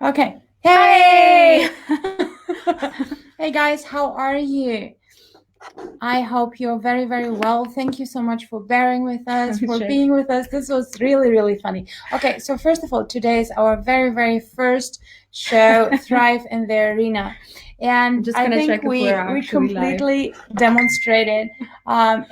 Okay. Hey! Hey guys, how are you? I hope you're very, very well. Thank you so much for bearing with us, for being with us. This was really, really funny. Okay, so first of all, today is our very, very first show, Thrive in the Arena. And I think we completely demonstrated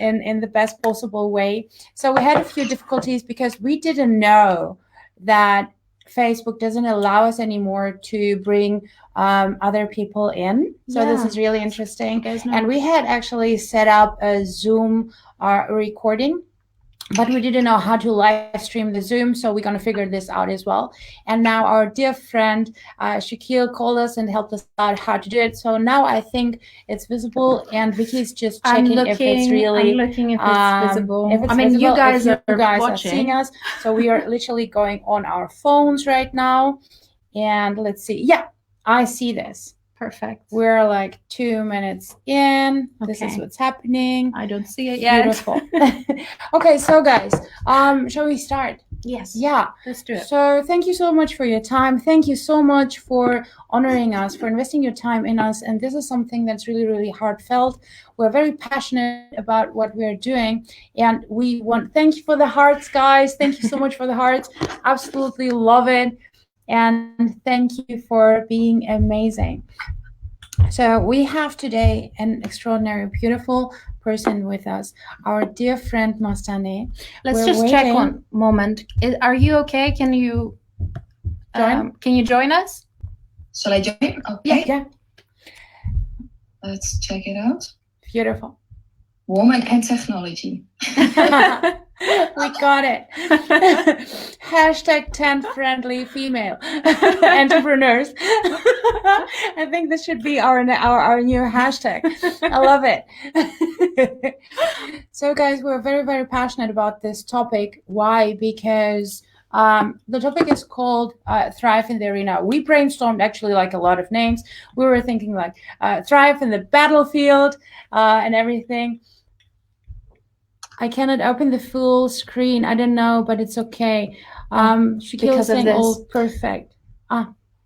in the best possible way. So we had a few difficulties because we didn't know that Facebook doesn't allow us anymore to bring other people in. So this is really interesting. And we had actually set up a Zoom recording, but we didn't know how to live stream the Zoom, so we're going to figure this out as well. And now our dear friend Shaquille called us and helped us out how to do it. So now I think it's visible, and Vicky's just checking if it's really visible. If it's visible, you guys are seeing us. So we are literally going on our phones right now, and let's see. Yeah, I see this. Perfect. We're like 2 minutes in. Okay. This is what's happening. I don't see it yet. Beautiful. Okay, so guys, shall we start? Yes. Yeah. Let's do it. So thank you so much for your time. Thank you so much for honoring us, for investing your time in us. And this is something that's really, really heartfelt. We're very passionate about what we're doing. And we want, thank you for the hearts, guys. Thank you so much for the hearts. Absolutely love it. And thank you for being amazing. So we have today an extraordinary, beautiful person with us, our dear friend Mastanee. Let's just check one moment. Are you okay? Can you join? Can you join us? Shall I join? Okay. Yeah. Let's check it out. Beautiful. Woman and technology. We got it. Hashtag 10 friendly female entrepreneurs. I think this should be our new hashtag. I love it. So guys, we're very, very passionate about this topic. Why? Because the topic is called Thrive in the Arena. We brainstormed actually like a lot of names. We were thinking like Thrive in the battlefield and everything. I cannot open the full screen. I don't know, but it's okay. Shaquille's saying all perfect.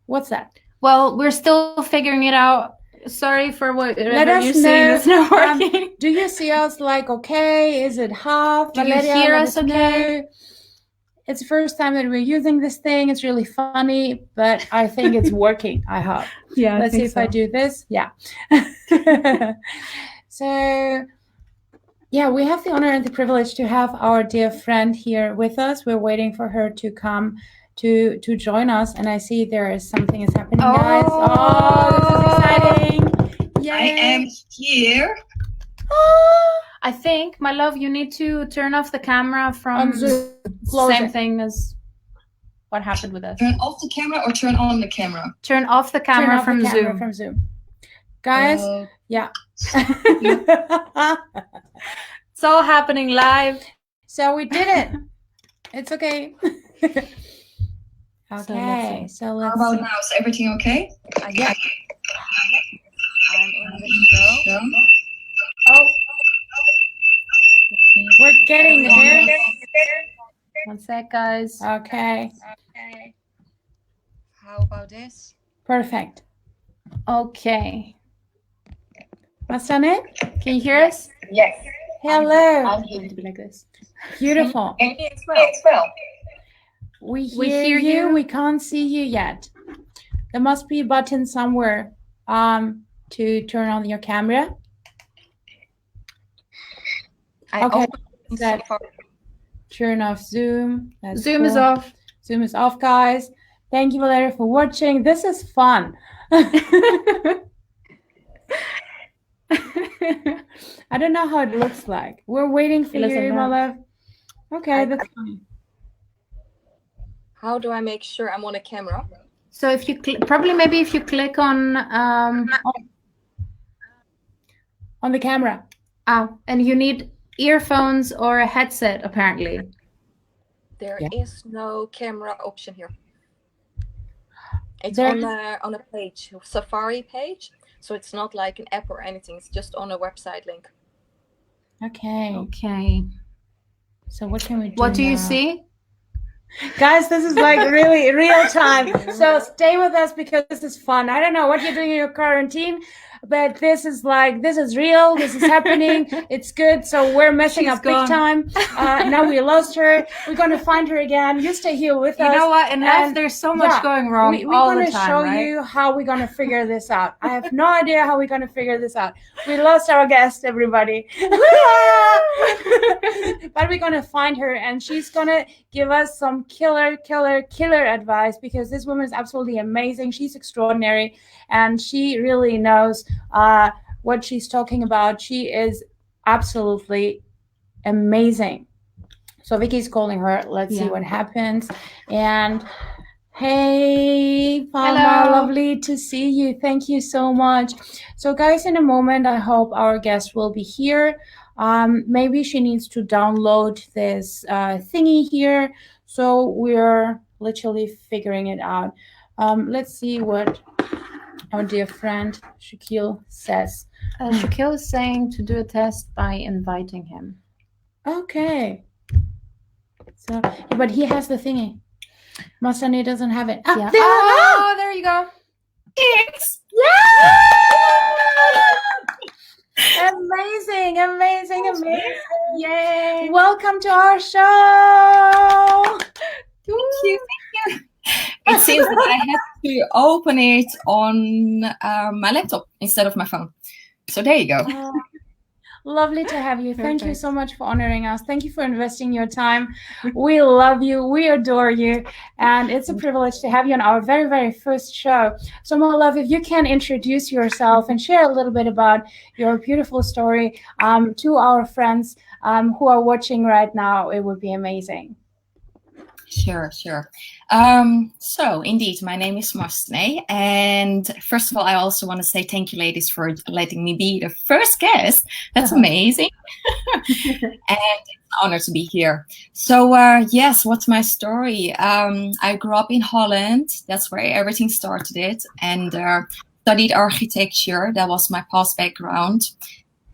What's that? Well, we're still figuring it out. Sorry for what you're seeing is not working. Do you see us like okay? Is it half? Do you hear us okay? It's the first time that we're using this thing. It's really funny, but I think it's working. I hope. Yeah. Let's see if I do this. Yeah. So. Yeah, we have the honor and the privilege to have our dear friend here with us. We're waiting for her to come to join us, and I see there is something is happening, guys. Oh, this is exciting! Yay. I am here. I think, my love, you need to turn off the camera from Zoom. Same thing as what happened with us. Turn off the camera or turn on the camera? Turn off the camera from Zoom. Guys, yeah. It's all happening live. So we did it. It's okay. Okay, so let's How about now? Is everything okay? Yeah. I'm in the show. Oh. We're getting there. 1 sec, guys. Okay. How about this? Perfect. Okay. Mastanee? Can you hear us? Yes. Hello. I'm going to be like this. Beautiful. And me as well. We hear you. We can't see you yet. There must be a button somewhere to turn on your camera. Okay. Turn off Zoom. That's Zoom cool. is off. Zoom is off, guys. Thank you, Valeria, for watching. This is fun. I don't know how it looks like. We're waiting for you, my love. Okay, that's fine. How do I make sure I'm on a camera? So if you maybe if you click on the camera. And you need earphones or a headset apparently. There is no camera option here. It's on a page, Safari page. So it's not like an app or anything. It's just on a website link. Okay. Okay. So what can we do? What do you see? Guys, this is like really real time. So stay with us because this is fun. I don't know what you're doing in your quarantine, but this is real. This is happening. It's good. So we're messing up big time. Now we lost her. We're going to find her again. You stay here with us. You know what? And there's so much going wrong all the time, we're going to show you how we're going to figure this out. I have no idea how we're going to figure this out. We lost our guest, everybody. But we're going to find her, and she's going to give us some killer advice, because this woman is absolutely amazing. She's extraordinary, and she really knows what she's talking about. She is absolutely amazing. So Vicky's calling her. Let's see what happens. And hey, Palma, lovely to see you. Thank you so much. So guys, in a moment, I hope our guest will be here. Maybe she needs to download this thingy here. So we're literally figuring it out. Let's see what our dear friend Shaquille says. Shaquille is saying to do a test by inviting him. Okay. So, but he has the thingy. Mastanee doesn't have it. Yeah. There you go. Yes! Yeah! Amazing. Yay. Welcome to our show. Thank you. It seems that I have to open it on my laptop instead of my phone. So there you go. Lovely to have you. Thank you so much for honoring us. Thank you for investing your time. We love you. We adore you. And it's a privilege to have you on our very, very first show. So, my love, if you can introduce yourself and share a little bit about your beautiful story to our friends who are watching right now, it would be amazing. Sure. So indeed, my name is Mastanee, and first of all, I also want to say thank you, ladies, for letting me be the first guest. That's amazing. And it's an honor to be here. So yes, what's my story? I grew up in Holland. That's where everything started, and studied architecture. That was my past background,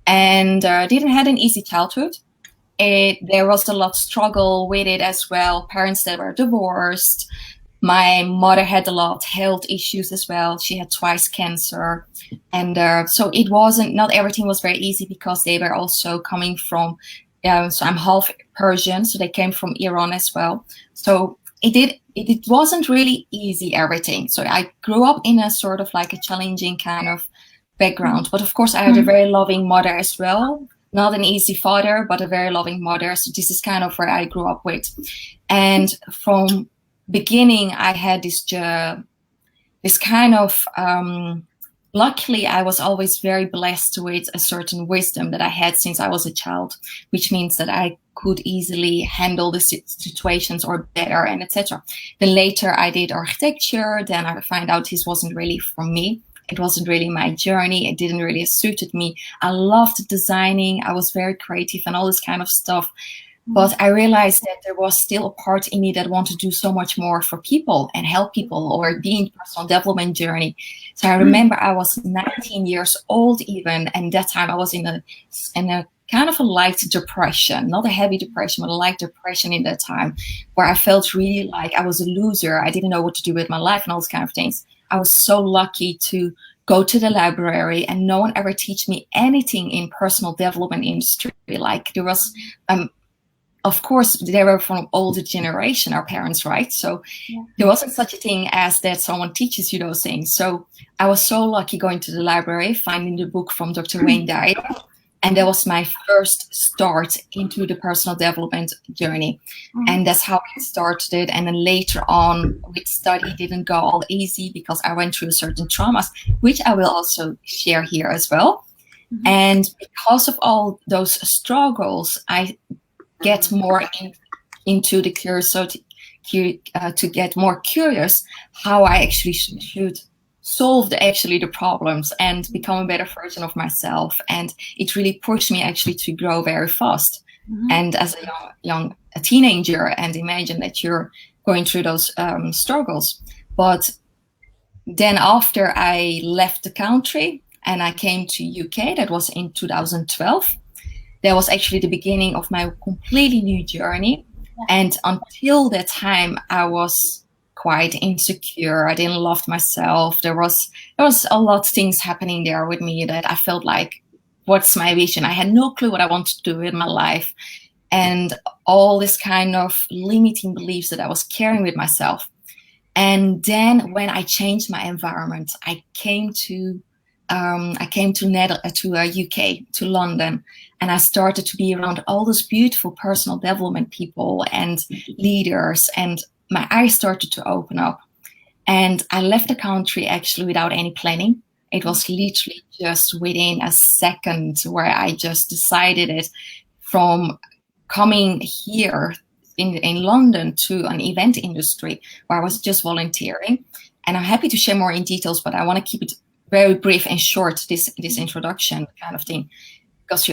and didn't have an easy childhood. There was a lot of struggle with it as well. Parents that were divorced. My mother had a lot of health issues as well. She had twice cancer. And so it not everything was very easy, because they were also coming from, so I'm half Persian, so they came from Iran as well. So it wasn't really easy, everything. So I grew up in a sort of like a challenging kind of background. But of course, I had a very loving mother as well. Not an easy father, but a very loving mother. So this is kind of where I grew up with. And from beginning, I had this kind of, luckily, I was always very blessed with a certain wisdom that I had since I was a child, which means that I could easily handle the situations or better, and etc. Then later I did architecture. Then I found out this wasn't really for me. It wasn't really my journey. It didn't really suited me. I loved designing. I was very creative and all this kind of stuff. But I realized that there was still a part in me that wanted to do so much more for people and help people, or be in personal development journey. So I remember I was 19 years old even, and that time I was in a kind of a light depression, not a heavy depression, but a light depression in that time, where I felt really like I was a loser. I didn't know what to do with my life and all those kind of things. I was so lucky to go to the library, and no one ever teach me anything in personal development industry. Like there was, of course, they were from older generation, our parents, right? So there wasn't such a thing as that someone teaches you those things. So I was so lucky going to the library, finding the book from Dr. Wayne Dyer. And that was my first start into the personal development journey. And that's how it started. And then later on, with study didn't go all easy, because I went through certain traumas, which I will also share here as well. And because of all those struggles, I get more into the curiosity, to get more curious how I actually should solve the problems and become a better version of myself. And it really pushed me actually to grow very fast. And as a teenager, and imagine that you're going through those struggles. But then after I left the country and I came to UK, that was in 2012. That was actually the beginning of my completely new journey. And until that time, I was quite insecure. I didn't love myself. There was a lot of things happening there with me that I felt like, what's my vision? I had no clue what I wanted to do in my life. And all this kind of limiting beliefs that I was carrying with myself. And then when I changed my environment, I came to UK, to London, and I started to be around all those beautiful personal development people and leaders, and my eyes started to open up. And I left the country actually without any planning. It was literally just within a second where I just decided it, from coming here in London to an event industry where I was just volunteering. And I'm happy to share more in details, but I want to keep it very brief and short, this introduction kind of thing. Because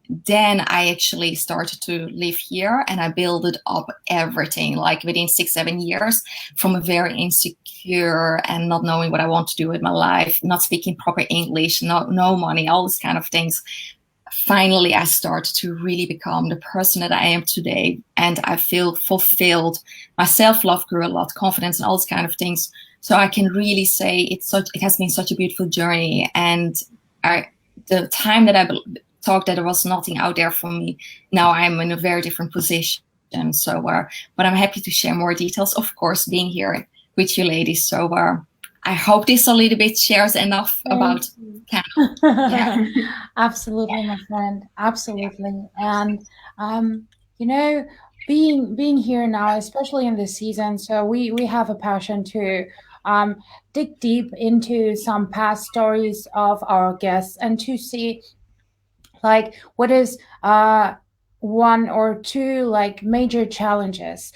then I actually started to live here, and I built up everything, like within 6-7 years, from a very insecure and not knowing what I want to do with my life, not speaking proper English, no money, all these kind of things. Finally, I started to really become the person that I am today, and I feel fulfilled. My self-love grew a lot, confidence and all these kind of things. So I can really say it has been such a beautiful journey. And the time that I thought that there was nothing out there for me, now I'm in a very different position. So, but I'm happy to share more details, of course, being here with you ladies. So I hope this a little bit shares enough about Canada. Yeah. Absolutely, my friend. Absolutely. And, you know, being here now, especially in this season, so we have a passion to dig deep into some past stories of our guests and to see like what is one or two like major challenges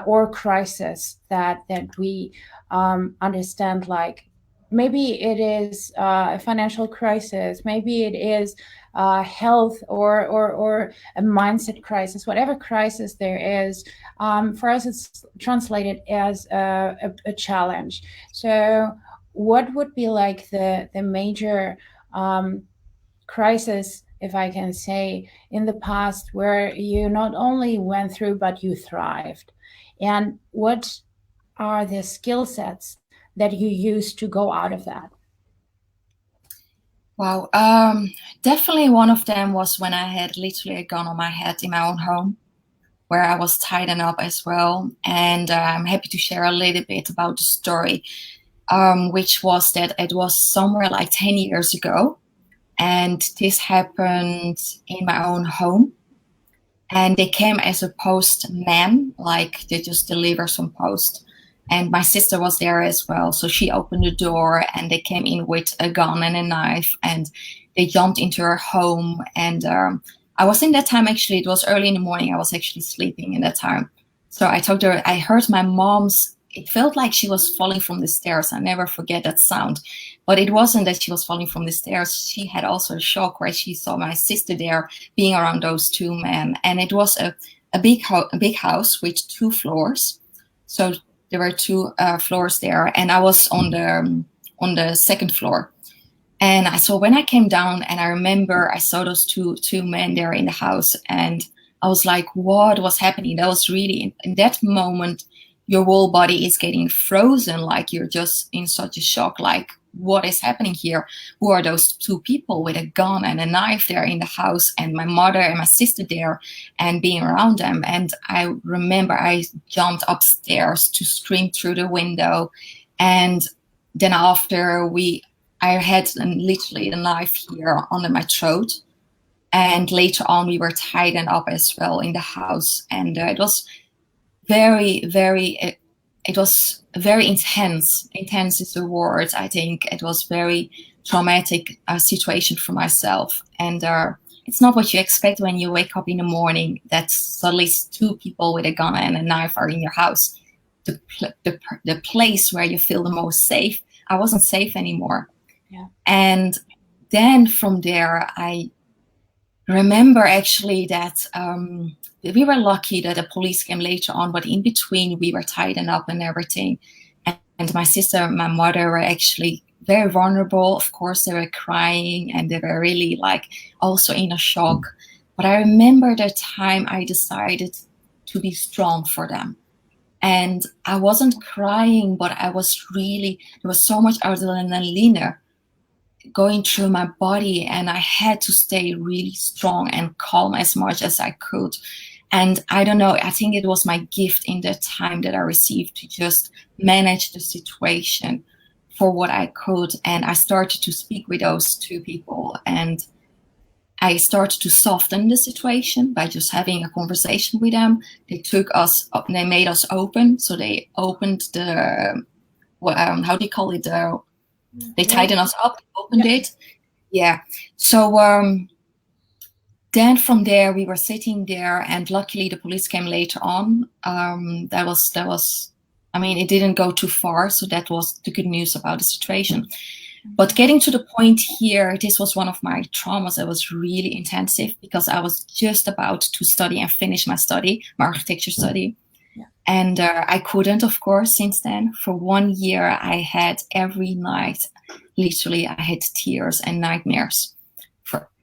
or crisis that we understand, like maybe it is a financial crisis, maybe it is health or a mindset crisis, whatever crisis there is. For us, it's translated as a challenge. So what would be like the major crisis, if I can say, in the past where you not only went through, but you thrived? And what are the skill sets that you use to go out of that? Wow, definitely one of them was when I had literally a gun on my head in my own home, where I was tied up as well. And I'm happy to share a little bit about the story, which was that it was somewhere like 10 years ago. And this happened in my own home. And they came as a postman, like they just deliver some post. And my sister was there as well. So she opened the door and they came in with a gun and a knife, and they jumped into her home. And I was in that time, actually, it was early in the morning. I was actually sleeping in that time. So I told her, I heard my mom's, it felt like she was falling from the stairs. I never forget that sound. But it wasn't that she was falling from the stairs. She had also a shock where she saw my sister there being around those two men. And it was a big house with 2 floors. So there were 2 floors there, and I was on the 2nd floor. And when I came down, and I remember I saw those two men there in the house, and I was like, what was happening? That was really, in that moment, your whole body is getting frozen, like you're just in such a shock, like, what is happening here? Who are those 2 people with a gun and a knife there in the house, and my mother and my sister there, and being around them? And I remember I jumped upstairs to scream through the window. And then after I had literally the knife here under my throat. And later on, we were tied up as well in the house. And it was very, very, it was very intense. Intense is the word, I think. It was very traumatic situation for myself. And it's not what you expect when you wake up in the morning, that suddenly 2 people with a gun and a knife are in your house. The place where you feel the most safe, I wasn't safe anymore. Yeah. And then from there, I remember actually that we were lucky that the police came later on, but in between we were tied up and everything. And my sister and my mother were actually very vulnerable. Of course, they were crying and they were really like also in a shock. But I remember the time I decided to be strong for them. And I wasn't crying, but there was so much adrenaline going through my body, and I had to stay really strong and calm as much as I could. And I don't know, I think it was my gift in that time that I received to just manage the situation for what I could. And I started to speak with those two people, and I started to soften the situation by just having a conversation with them. They made us open. So they opened the, how do you call it? They tightened us up, opened it. Yeah. So then from there, we were sitting there, and luckily the police came later on. That was, I mean, it didn't go too far. So that was the good news about the situation. But getting to the point here, this was one of my traumas that was really intensive, because I was just about to study and finish my architecture study. Yeah. And I couldn't, of course, since then. For 1 year, I had every night, literally, I had tears and nightmares.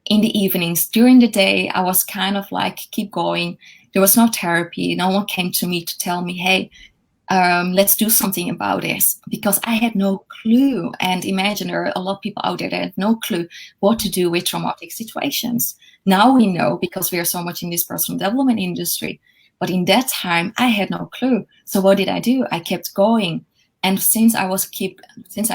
In the evenings, during the day, I was kind of like, keep going. There was no therapy. No one came to me to tell me, hey, let's do something about this, because I had no clue. And imagine there are a lot of people out there that had no clue what to do with traumatic situations. Now we know, because we are so much in this personal development industry. But in that time, I had no clue. So what did I do? I kept going. And since I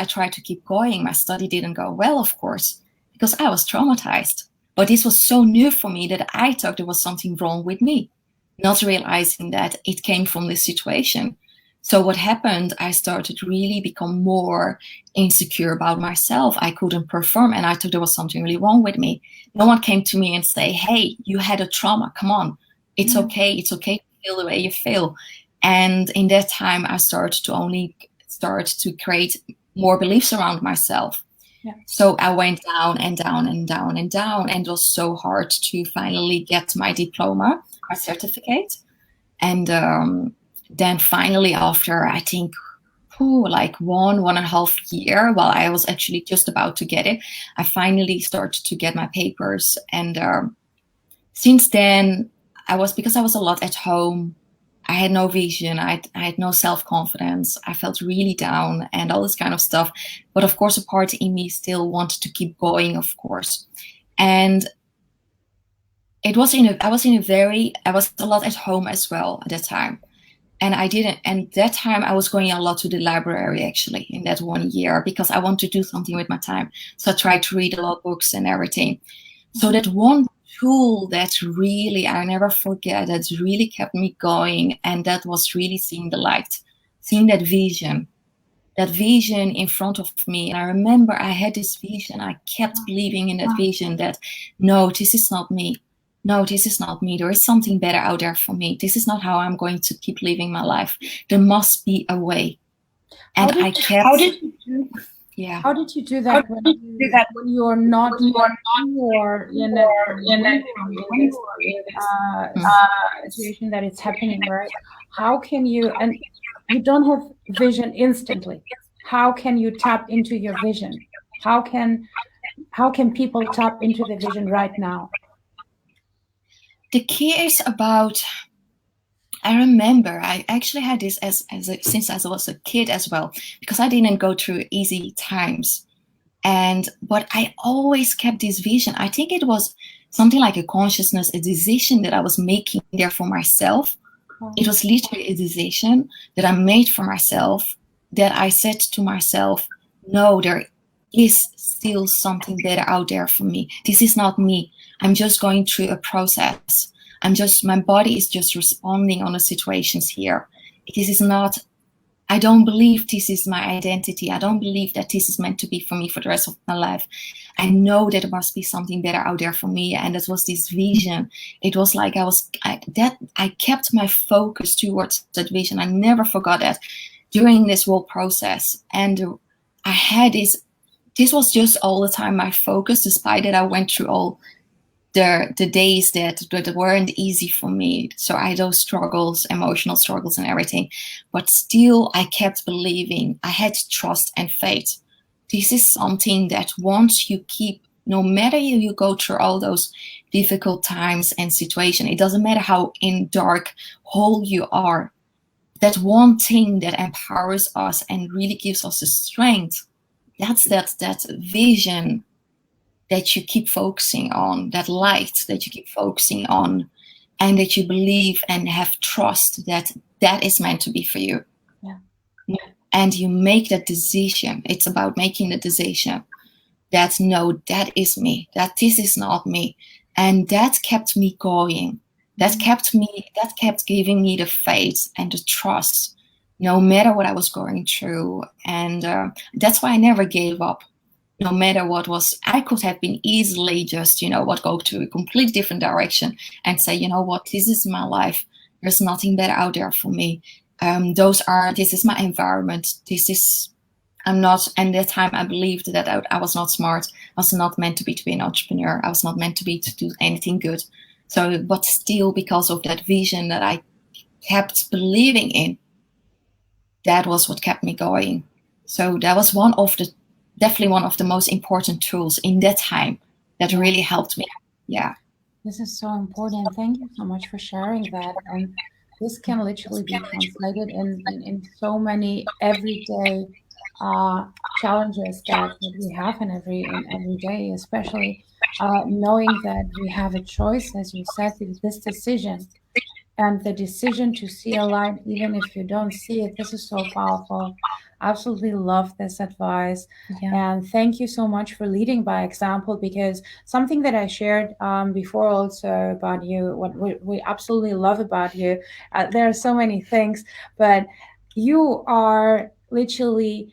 tried to keep going, my study didn't go well, of course, because I was traumatized. But this was so new for me that I thought there was something wrong with me, not realizing that it came from this situation. So what happened, I started really become more insecure about myself. I couldn't perform, and I thought there was something really wrong with me. No one came to me and say, hey, you had a trauma, come on. It's okay. It's okay to feel the way you feel. And in that time, I started to create more beliefs around myself. Yeah. So I went down and down and down and down, and it was so hard to finally get my diploma, my certificate. And then finally, after I think like 1.5 years, while I was actually just about to get it, I finally started to get my papers. And since then, because I was a lot at home, I had no vision, I had no self-confidence, I felt really down and all this kind of stuff. But of course, a part in me still wanted to keep going, of course. And I was a lot at home as well at that time. And that time I was going a lot to the library, actually, in that 1 year, because I want to do something with my time. So I tried to read a lot of books and everything. So that one tool that really, I never forget, that really kept me going, and that was really seeing the light, seeing that vision in front of me. And I remember I had this vision. I kept believing in that vision that, no, this is not me. No, this is not me. There is something better out there for me. This is not how I'm going to keep living my life. There must be a way. And How did you do that when you're not sure in a situation that it's happening, right? How can you, and you don't have vision instantly, how can you tap into your vision? How can people tap into the vision right now? The key is about, I remember I actually had this since I was a kid as well, because I didn't go through easy times. But I always kept this vision. I think it was something like a consciousness, a decision that I was making there for myself. It was literally a decision that I made for myself, that I said to myself, no, there is still something better out there for me. This is not me. I'm just going through a process. My body is just responding on the situations here. This is not, I don't believe this is my identity. I don't believe that this is meant to be for me for the rest of my life. I know that there must be something better out there for me. And that was this vision. It was like I kept my focus towards that vision. I never forgot that during this whole process. And I had this was just all the time my focus, despite that I went through all the days that weren't easy for me. So I had those struggles, emotional struggles and everything. But still, I kept believing. I had trust and faith. This is something that once you keep No matter you go through all those difficult times and situations, it doesn't matter how in dark hole you are, that one thing that empowers us and really gives us the strength, that's that vision that you keep focusing on, that light that you keep focusing on, and that you believe and have trust that that is meant to be for you. Yeah. And you make that decision. It's about making the decision that no, that is me, that this is not me. And that kept me going. That kept giving me the faith and the trust, no matter what I was going through. And that's why I never gave up. No matter what was, I could have been easily just, go to a completely different direction and say, you know what, this is my life. There's nothing better out there for me. This is my environment. I'm not, and at that time I believed that I was not smart. I was not meant to be an entrepreneur. I was not meant to do anything good. So, but still, because of that vision that I kept believing in, that was what kept me going. So that was definitely one of the most important tools in that time that really helped me. Yeah. This is so important. Thank you so much for sharing that. And this can literally be translated in so many everyday challenges that we have in every day, especially knowing that we have a choice, as you said, this decision, and the decision to see a light even if you don't see it. This is so powerful. Absolutely love this advice. And thank you so much for leading by example, because something that I shared before also about you, what we absolutely love about you, there are so many things, but you are literally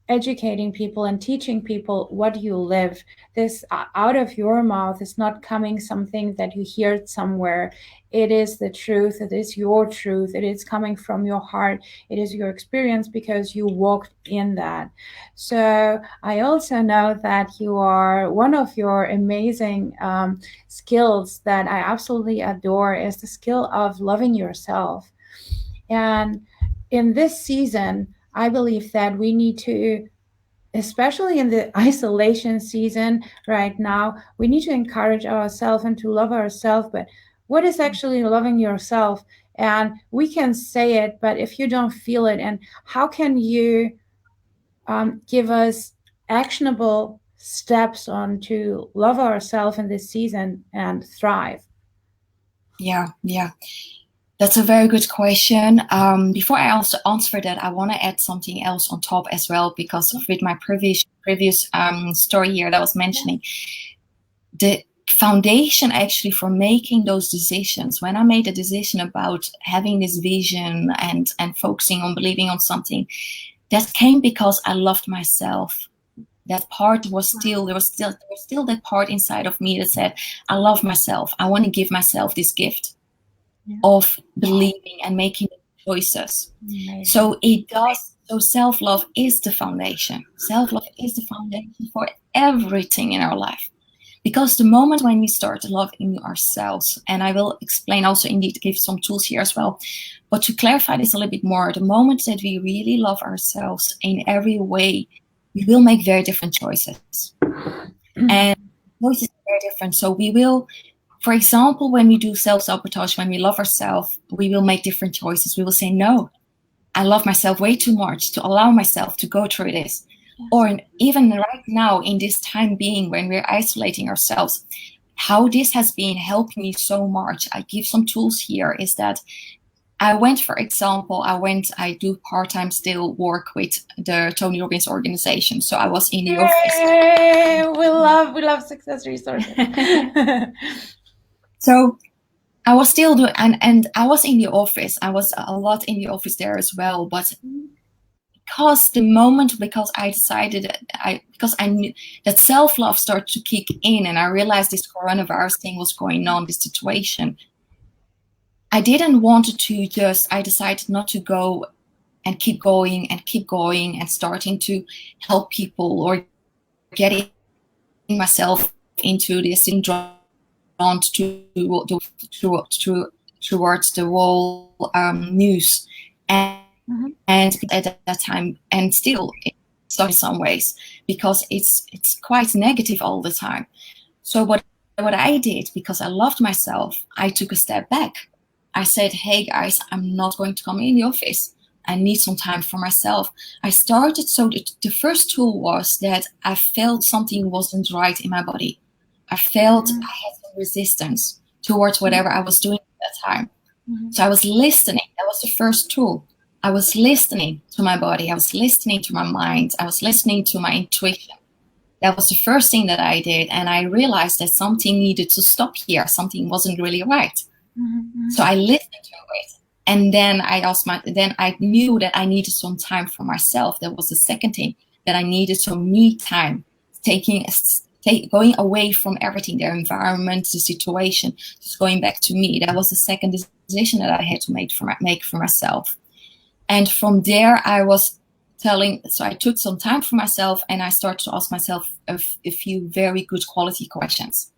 educating people and teaching people what you live. This out of your mouth is not coming something that you hear somewhere. It is the truth. It is your truth. It is coming from your heart. It is your experience because you walked in that. So I also know that you are, one of your amazing skills that I absolutely adore is the skill of loving yourself. And in this season, I believe that we need to, especially in the isolation season right now, we need to encourage ourselves and to love ourselves. But what is actually loving yourself? And we can say it, but if you don't feel it, and how can you give us actionable steps on to love ourselves in this season and thrive? Yeah. That's a very good question. Before I also answer that, I want to add something else on top as well, because with my previous story here that I was mentioning, the foundation actually for making those decisions, when I made a decision about having this vision and focusing on believing on something, that came because I loved myself. That part was still, there was still that part inside of me that said, I love myself. I want to give myself this gift of believing and making choices. Amazing. So self-love is the foundation. Self-love is the foundation for everything in our life. Because the moment when we start loving ourselves, and I will explain also indeed, give some tools here as well, but to clarify this a little bit more, the moment that we really love ourselves in every way, we will make very different choices. And choices are very different. So we will, for example, when we do self-sabotage, when we love ourselves, we will make different choices. We will say, no, I love myself way too much to allow myself to go through this. Yes. Or even right now in this time being when we're isolating ourselves, how this has been helping me so much. I give some tools here is that I went, for example, I do part-time still work with the Tony Robbins organization. So I was in the office. We love success resources. So I was still doing, and I was in the office. I was a lot in the office there as well. But because I decided, because I knew that self-love started to kick in, and I realized this coronavirus thing was going on, this situation. I didn't want to I decided not to go and keep going and starting to help people or getting myself into this syndrome towards the whole news and at that time, and still stuck in some ways because it's quite negative all the time. So what I did, because I loved myself, I took a step back. I said, hey guys, I'm not going to come in the office. I need some time for myself. I started, so the first tool was that I felt something wasn't right in my body. I felt I had some resistance towards whatever I was doing at that time. So I was listening. That was the first tool. I was listening to my body. I was listening to my mind. I was listening to my intuition. That was the first thing that I did. And I realized that something needed to stop here. Something wasn't really right. So I listened to it. And then I knew that I needed some time for myself. That was the second thing, that I needed some me time, going away from everything, the environment, the situation, just going back to me. That was the second decision that I had to make for myself. And from there, so I took some time for myself, and I started to ask myself a few very good quality questions.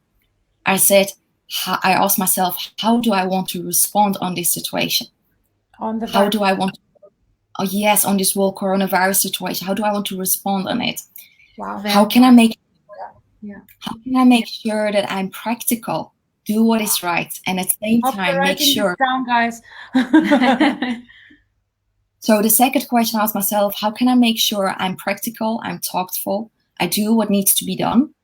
I asked myself, how do I want to respond on this situation? On this whole coronavirus situation? How do I want to respond on it? Wow. How can I make sure that I'm practical, do what is right, and at the same time make sure. Down, guys. So the second question I asked myself, how can I make sure I'm practical, I'm tactful, I do what needs to be done,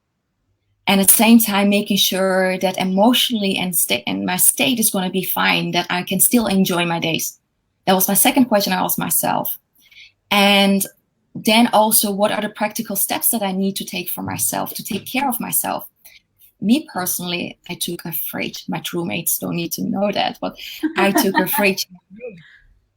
and at the same time making sure that emotionally and my state is going to be fine, that I can still enjoy my days. That was my second question I asked myself. And then also, what are the practical steps that I need to take for myself, to take care of myself? Me personally, I took a fridge. My roommates don't need to know that, but I took a fridge in my room.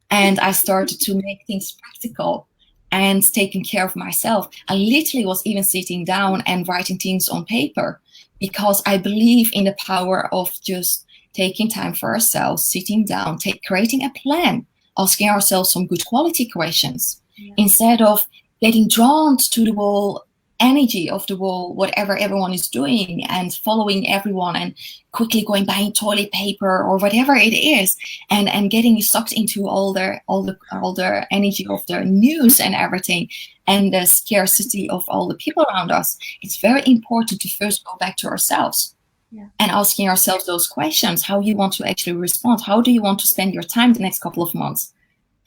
And I started to make things practical and taking care of myself. I literally was even sitting down and writing things on paper, because I believe in the power of just taking time for ourselves, sitting down, creating a plan, asking ourselves some good quality questions, instead of getting drawn to the whole energy of the whole, whatever everyone is doing, and following everyone and quickly going buying toilet paper or whatever it is, and getting sucked into all the energy of the news and everything, and the scarcity of all the people around us. It's very important to first go back to ourselves. And asking ourselves those questions. How you want to actually respond? How do you want to spend your time the next couple of months?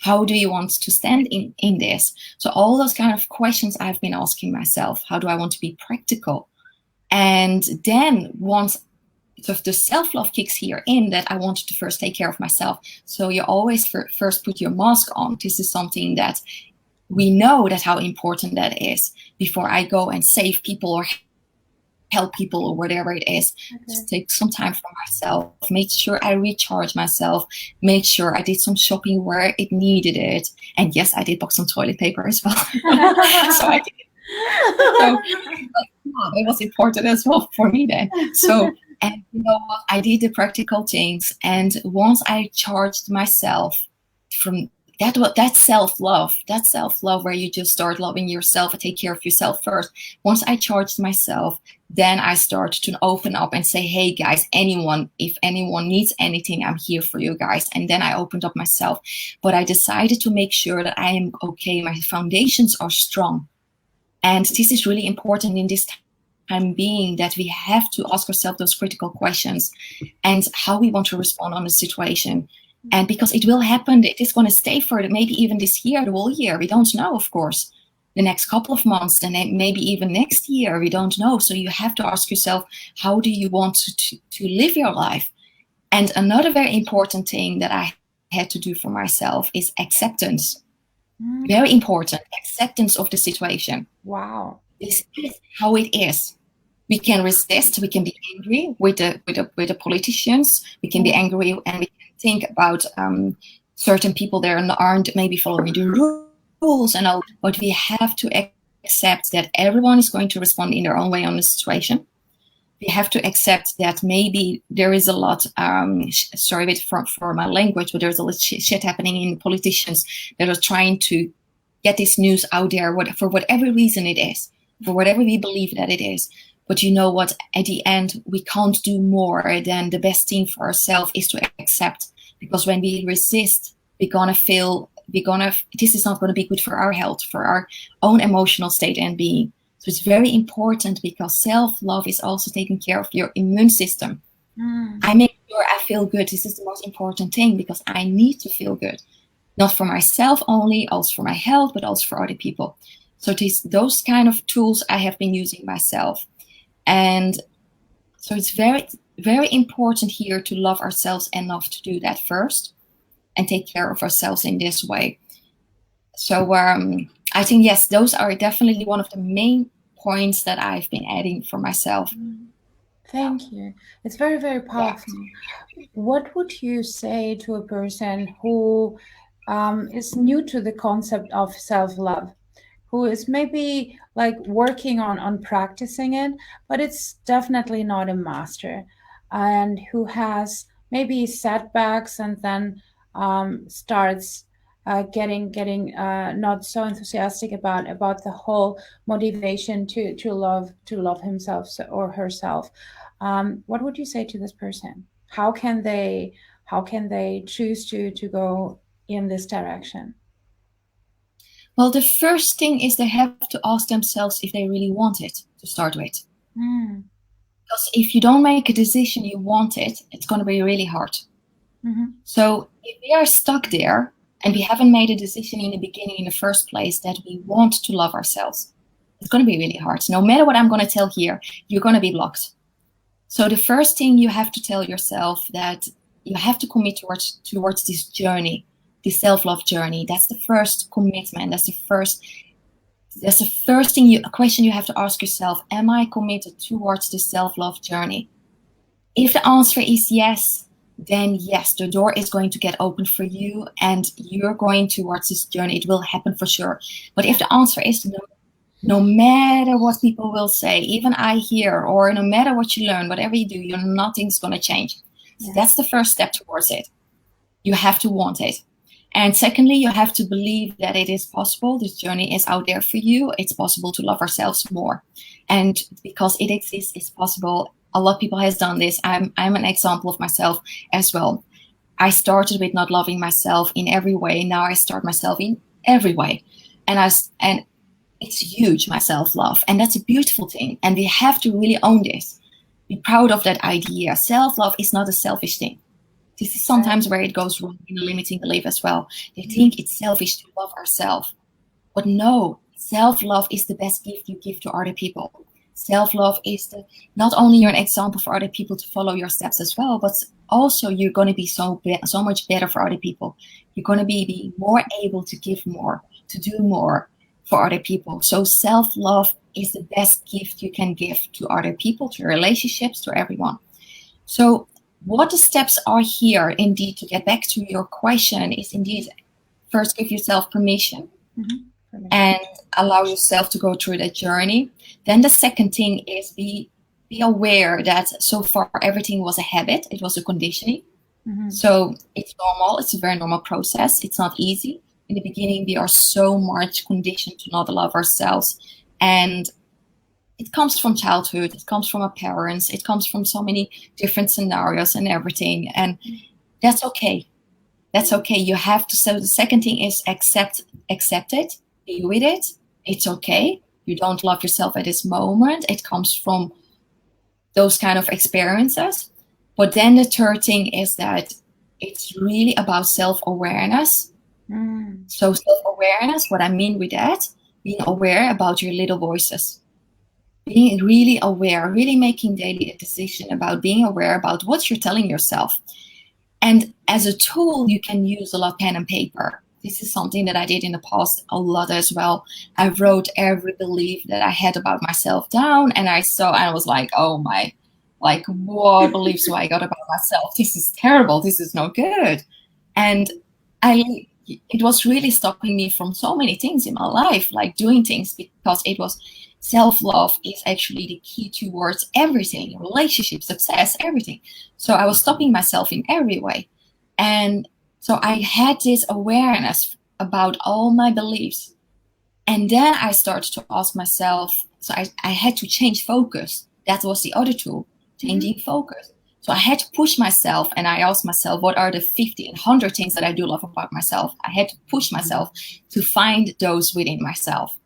How do you want to stand in this? So all those kind of questions I've been asking myself. How do I want to be practical? And then once the self-love kicks here in, that I wanted to first take care of myself. So you always first put your mask on. This is something that we know that how important that is, before I go and save people or help people or whatever it is. Just take some time for myself, make sure I recharge myself, make sure I did some shopping where it needed it. And yes, I did box some toilet paper as well. So I did. So it was important as well for me then. So, and you know what, I did the practical things, and once I charged myself from that self-love where you just start loving yourself and take care of yourself first. Once I charged myself, then I started to open up and say, hey guys, if anyone needs anything, I'm here for you guys. And then I opened up myself. But I decided to make sure that I am okay. My foundations are strong. And this is really important in this time being, that we have to ask ourselves those critical questions and how we want to respond on the situation. And because it will happen, it is going to stay for maybe even this year, the whole year. We don't know, of course. The next couple of months, and maybe even next year, we don't know. So you have to ask yourself, how do you want to live your life? And another very important thing that I had to do for myself is acceptance. Very important. Acceptance of the situation. Wow. This is how it is. We can resist. We can be angry with the politicians. We can be angry, and we can think about certain people that aren't maybe following the rules and all. But we have to accept that everyone is going to respond in their own way on the situation. We have to accept that maybe there is a lot, sorry for my language, but there's a lot of shit happening in politicians that are trying to get this news out there for whatever reason it is, for whatever we believe that it is. But you know what? At the end, we can't do more than the best thing for ourselves is to accept. Because when we resist, we're going to feel this is not gonna be good for our health, for our own emotional state and being. So it's very important, because self-love is also taking care of your immune system. I make sure I feel good. This is the most important thing, because I need to feel good, not for myself only, also for my health, but also for other people. So those kind of tools I have been using myself. And so it's very, very important here to love ourselves enough to do that first and take care of ourselves in this way. So I think, yes, those are definitely one of the main points that I've been adding for myself. Thank you. It's very, very powerful. Yeah. What would you say to a person who is new to the concept of self-love, who is maybe like working on practicing it, but it's definitely not a master, and who has maybe setbacks and then starts getting not so enthusiastic about the whole motivation to love himself or herself? What would you say to this person? How can they choose to go in this direction? Well, the first thing is they have to ask themselves if they really want it to start with. Because if you don't make a decision you want it, it's going to be really hard. So if we are stuck there and we haven't made a decision in the beginning, in the first place, that we want to love ourselves, it's going to be really hard. No matter what I'm going to tell here, you're going to be blocked. So the first thing you have to tell yourself, that you have to commit towards this journey, this self-love journey. That's the first commitment. That's the first thing, a question you have to ask yourself. Am I committed towards this self-love journey? If the answer is yes, then yes, the door is going to get open for you and you're going towards this journey. It will happen for sure. But if the answer is no, no matter what people will say, even I hear, or no matter what you learn, whatever you do, nothing's going to change. So that's the first step towards it. You have to want it. And secondly, you have to believe that it is possible. This journey is out there for you. It's possible to love ourselves more. And because it exists, it's possible. A lot of people has done this. I'm an example of myself as well. I started with not loving myself in every way. Now I start myself in every way. And it's huge, my self-love. And that's a beautiful thing. And we have to really own this. Be proud of that idea. Self-love is not a selfish thing. This is sometimes where it goes wrong in a limiting belief as well. They think it's selfish to love ourselves. But no, self-love is the best gift you give to other people. Self-love is not only you're an example for other people to follow your steps as well, but also you're going to be so much better for other people. You're going to be more able to give more, to do more for other people. So self-love is the best gift you can give to other people, to relationships, to everyone. So what the steps are here, indeed, to get back to your question, is indeed first give yourself permission and allow yourself to go through that journey. Then the second thing is be aware that so far everything was a habit. It was a conditioning. So it's normal. It's a very normal process. It's not easy. In the beginning, we are so much conditioned to not love ourselves. And it comes from childhood. It comes from our parents. It comes from so many different scenarios and everything. And that's okay. That's okay. You have to. So the second thing is accept it. Be with it. It's okay. You don't love yourself at this moment. It comes from those kind of experiences. But then the third thing is that it's really about self-awareness. So self-awareness, what I mean with that, being aware about your little voices. Being really aware, really making daily a decision about being aware about what you're telling yourself. And as a tool, you can use a lot pen and paper. This is something that I did in the past a lot as well. I wrote every belief that I had about myself down, and I was like, oh my, like, what beliefs do I got about myself? This is terrible. This is not good. And it was really stopping me from so many things in my life, like doing things, because it was self-love is actually the key towards everything, relationships, success, everything. So I was stopping myself in every way. And so I had this awareness about all my beliefs. And then I started to ask myself, so I had to change focus. That was the other tool, changing focus. So I had to push myself, and I asked myself, what are the 50 and 100 things that I do love about myself? I had to push myself to find those within myself.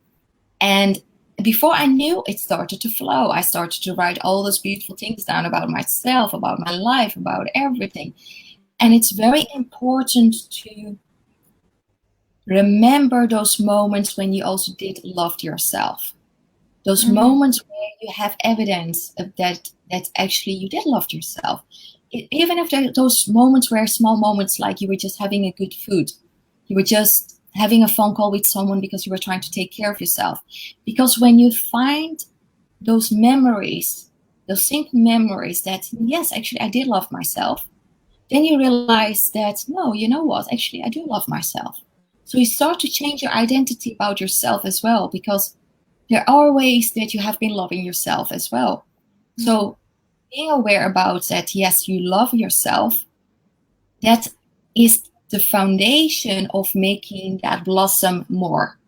And before I knew, it started to flow. I started to write all those beautiful things down about myself, about my life, about everything. And it's very important to remember those moments when you also did love yourself. Those moments where you have evidence of that actually you did love yourself. Even if there are those moments where small moments, like you were just having a good food, you were just having a phone call with someone because you were trying to take care of yourself. Because when you find those memories, those simple memories that, yes, actually I did love myself, then you realize that, no, you know what, actually I do love myself. So you start to change your identity about yourself as well, because there are ways that you have been loving yourself as well. So being aware about that, yes, you love yourself, that is the foundation of making that blossom more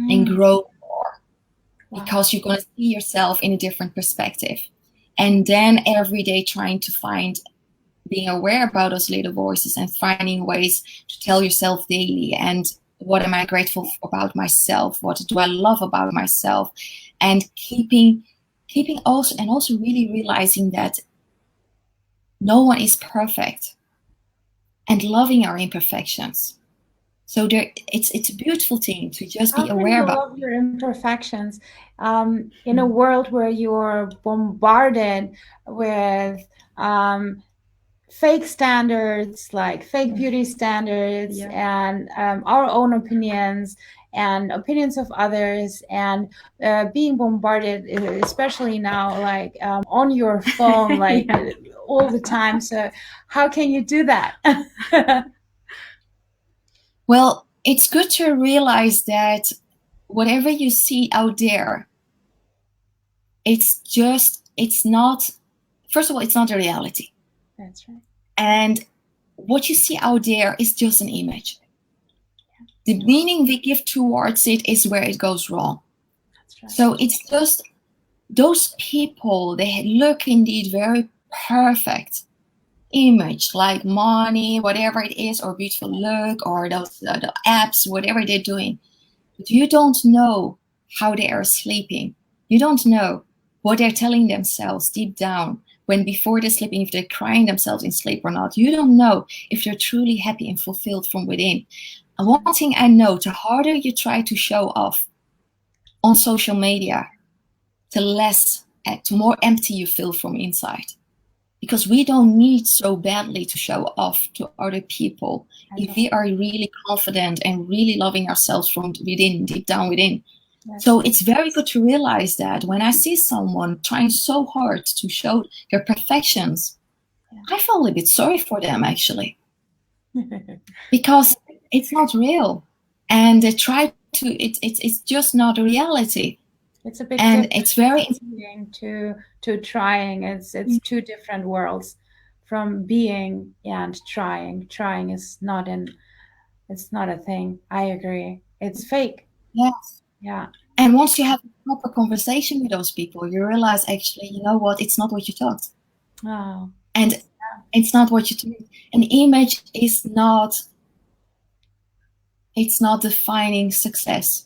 and grow more. Because you're going to see yourself in a different perspective. And then every day trying to being aware about those little voices and finding ways to tell yourself daily, and what am I grateful about myself? What do I love about myself? And keeping also really realizing that no one is perfect, and loving our imperfections. So it's a beautiful thing to just be aware about. Love your imperfections in a world where you're bombarded with fake standards, like fake beauty standards, and our own opinions and opinions of others, and being bombarded, especially now, like on your phone, like all the time. So how can you do that? Well, it's good to realize that whatever you see out there, it's not, first of all, it's not a reality. That's right. And what you see out there is just an image. The meaning we give towards it is where it goes wrong. That's right. So it's just those people, they look indeed very perfect image, like money, whatever it is, or beautiful look, or those the apps, whatever they're doing. But you don't know how they are sleeping. You don't know what they're telling themselves deep down when before they're sleeping, if they're crying themselves in sleep or not. You don't know if they're truly happy and fulfilled from within. And one thing I know, the harder you try to show off on social media, the more empty you feel from inside. Because we don't need so badly to show off to other people. If we are really confident and really loving ourselves from within, deep down within. So it's very good to realize that when I see someone trying so hard to show their perfections, I feel a little bit sorry for them, actually. Because it's not real. And they try to, it's just not a reality. It's a bit and different. It's very to trying. It's two different worlds, from being and trying. Trying is it's not a thing. I agree. It's fake. Yes. Yeah. And once you have a proper conversation with those people, you realize, actually, you know what? It's not what you thought. Oh. And it's not what you thought. An image is not. It's not defining success.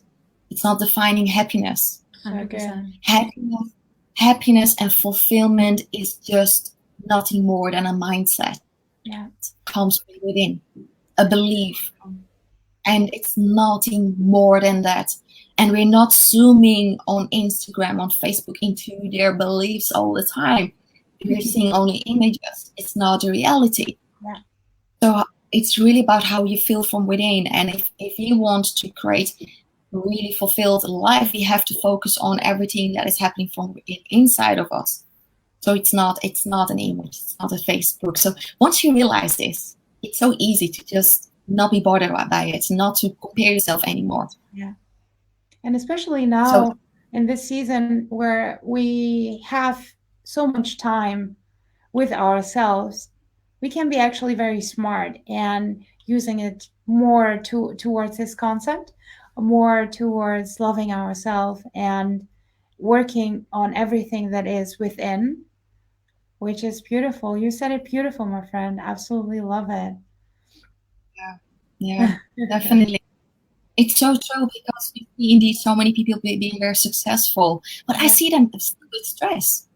It's not defining happiness. 100%. Happiness and fulfillment is just nothing more than a mindset. Yeah. It comes from within, a belief. And it's nothing more than that. And we're not zooming on Instagram, on Facebook into their beliefs all the time. We're seeing only images. It's not a reality. Yeah. So it's really about how you feel from within. And if you want to create a really fulfilled life, we have to focus on everything that is happening from inside of us. So it's not an image, it's not a Facebook. So once you realize this, it's so easy to just not be bothered by it, not to compare yourself anymore. Yeah. And especially now in this season where we have so much time with ourselves, we can be actually very smart and using it more towards this concept, more towards loving ourselves and working on everything that is within, which is beautiful. You said it beautiful, my friend. Absolutely love it. Yeah, definitely. It's so true because we see indeed so many people being very successful, but I see them still with stress,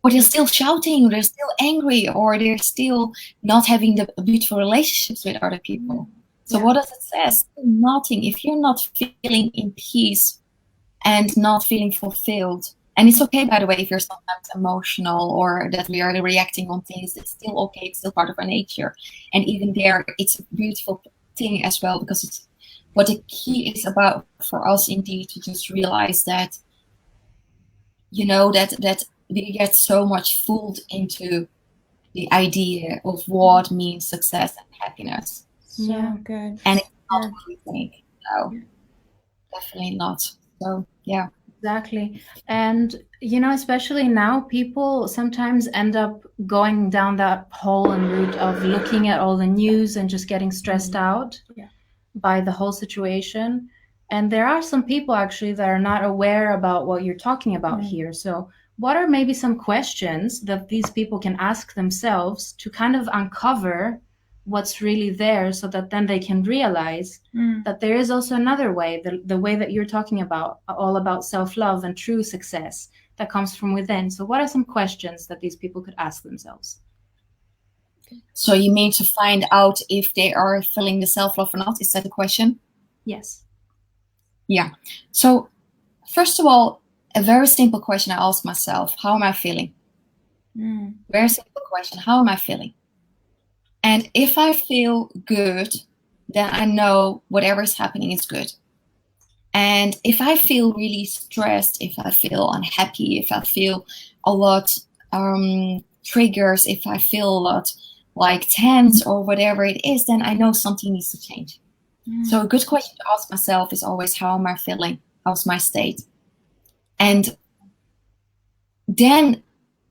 or they're still shouting, or they're still angry, or they're still not having the beautiful relationships with other people. So what does it say? Nothing. If you're not feeling in peace and not feeling fulfilled, and it's okay, by the way, if you're sometimes emotional or that we are reacting on things, it's still okay. It's still part of our nature. And even there, it's a beautiful thing as well, because it's what the key is about for us indeed to just realize that, that we get so much fooled into the idea of what means success and happiness. So good. And it's not what we think. No, definitely not. So, yeah. Exactly. And, especially now, people sometimes end up going down that hole and route of looking at all the news and just getting stressed out by the whole situation. And there are some people actually that are not aware about what you're talking about here. So what are maybe some questions that these people can ask themselves to kind of uncover what's really there, so that then they can realize that there is also another way, the way that you're talking about, all about self-love and true success that comes from within. So what are some questions that these people could ask themselves? So you mean to find out if they are feeling the self-love or not? Is that the question? Yes. Yeah. So first of all, a very simple question I ask myself: how am I feeling? Very simple question. How am I feeling? And if I feel good, then I know whatever is happening is good. And if I feel really stressed, if I feel unhappy, if I feel a lot triggers, if I feel a lot like tense or whatever it is, then I know something needs to change. So a good question to ask myself is always, how am I feeling? How's my state? And then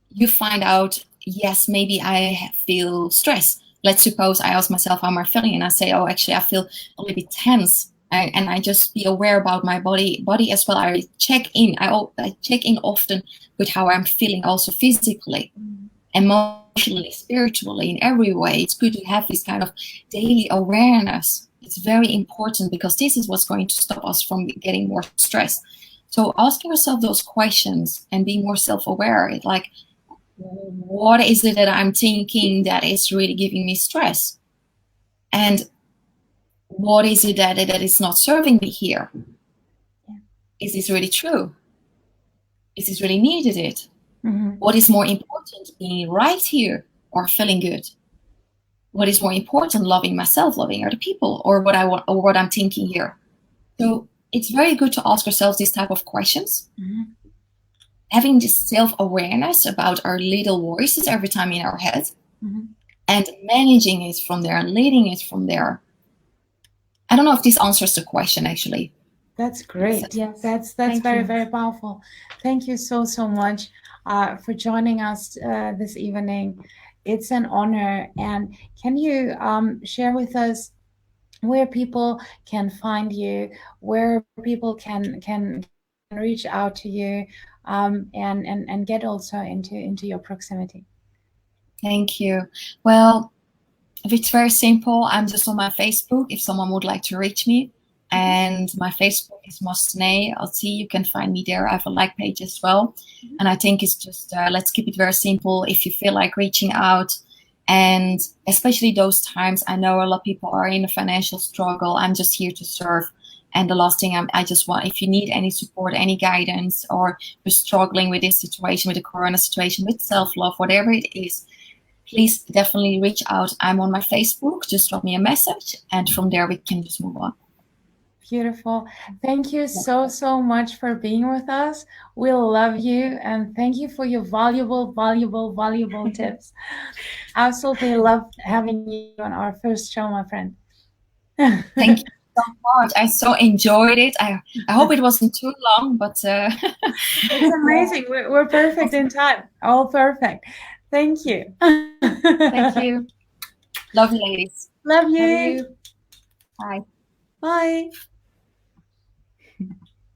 you find out, yes, maybe I feel stress. Let's suppose I ask myself, how am I feeling? And I say, oh, actually, I feel a little bit tense. And I just be aware about my body as well. I check in. I check in often with how I'm feeling, also physically, emotionally, spiritually, in every way. It's good to have this kind of daily awareness. It's very important, because this is what's going to stop us from getting more stress. So asking yourself those questions and being more self-aware, like, what is it that I'm thinking that is really giving me stress? And what is it that is not serving me here? Is this really true? Is this really needed? What is more important, being right here or feeling good? What is more important, loving myself, loving other people, or what I want, or what I'm thinking here? So it's very good to ask ourselves these type of questions. Having this self-awareness about our little voices every time in our head, and managing it from there and leading it from there. I don't know if this answers the question, actually. That's great. Yes. That's very, very powerful. Thank you so much for joining us this evening. It's an honor. And can you share with us where people can find you, where people can reach out to you, and get also into your proximity? Thank you. Well, it's very simple. I'm just on my Facebook if someone would like to reach me. And my Facebook is Mastanee Ati. You can find me there. I have a like page as well. And I think it's just, let's keep it very simple. If you feel like reaching out, and especially those times, I know a lot of people are in a financial struggle. I'm just here to serve. And the last thing I just want, if you need any support, any guidance, or you're struggling with this situation, with the corona situation, with self-love, whatever it is, please definitely reach out. I'm on my Facebook. Just drop me a message. And from there, we can just move on. Beautiful. Thank you so much for being with us. We love you, and thank you for your valuable tips. Absolutely loved having you on our first show, my friend. Thank you so much. I so enjoyed it. I hope it wasn't too long, but it's amazing. We're perfect in time. All perfect. Thank you. Thank you. Love you, ladies. Love you. Bye. Bye.